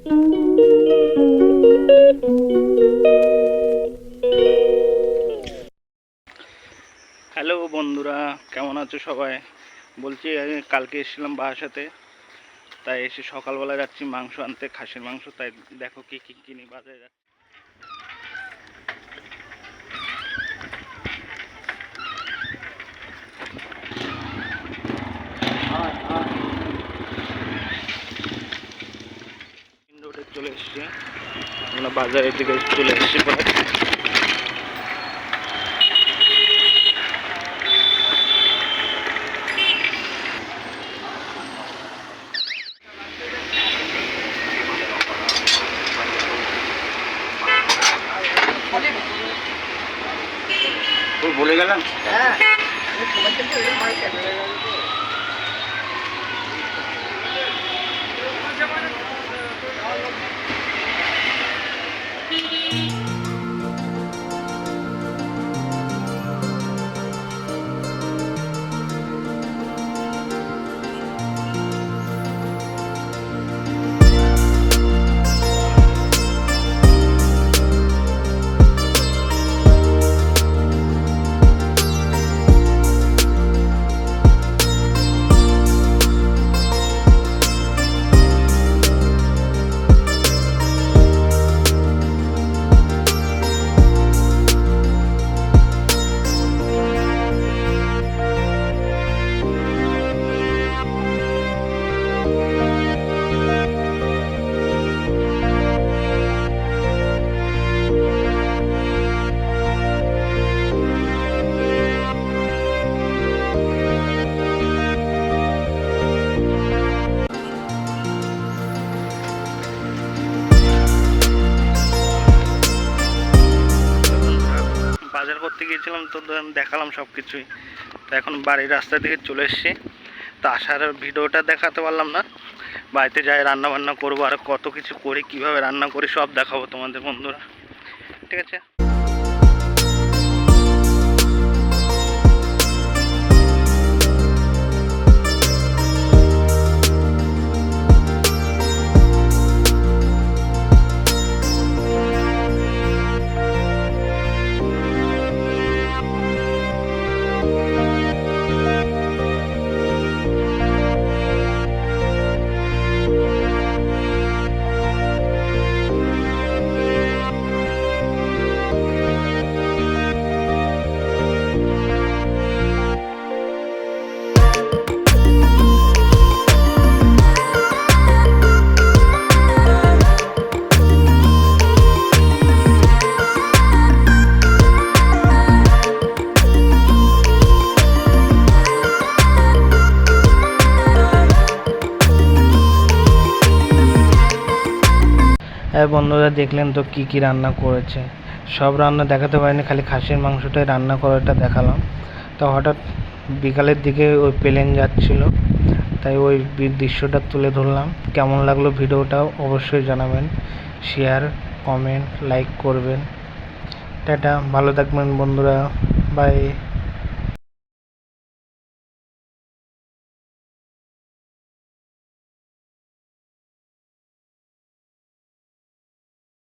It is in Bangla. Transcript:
হ্যালো বন্ধুরা, কেমন আছো সবাই? বলছি কালকে এসেছিলাম বাসাতে, তাই এসে সকালবেলা যাচ্ছি মাংস আনতে, খাসির মাংস। তাই দেখো কি কি কিনি বাজারে যাচ্ছি। রোডে চলে এসছি, আমরা বাজারের দিকে চলে এসছি পরে। বলে গেলাম বাজার করতে গিয়েছিলাম, তো দেখালাম সব কিছুই। তো এখন বাড়ির রাস্তা দিকে চলে এসেছি। তো আসার ভিডিওটা দেখাতে পারলাম না, বাড়িতে যাই রান্না বান্না করবো, আর কত কিছু করি, কিভাবে রান্না করি সব দেখাবো তোমাদের বন্ধুরা, ঠিক আছে? হ্যাঁ বন্ধুরা, দেখলেন তো কি কি রান্না করেছে। সব রান্না দেখাতে পারিনি, খালি খাসির মাংসটাই রান্না করাটা দেখালাম। তো হঠাৎ বিকালের দিকে ওই প্লেন যাচ্ছিল, তাই ওই দৃশ্যটা তুলে ধরলাম। কেমন লাগলো ভিডিওটাও অবশ্যই জানাবেন, শেয়ার, কমেন্ট, লাইক করবেন। টাটা, ভালো থাকবেন বন্ধুরা, বাই।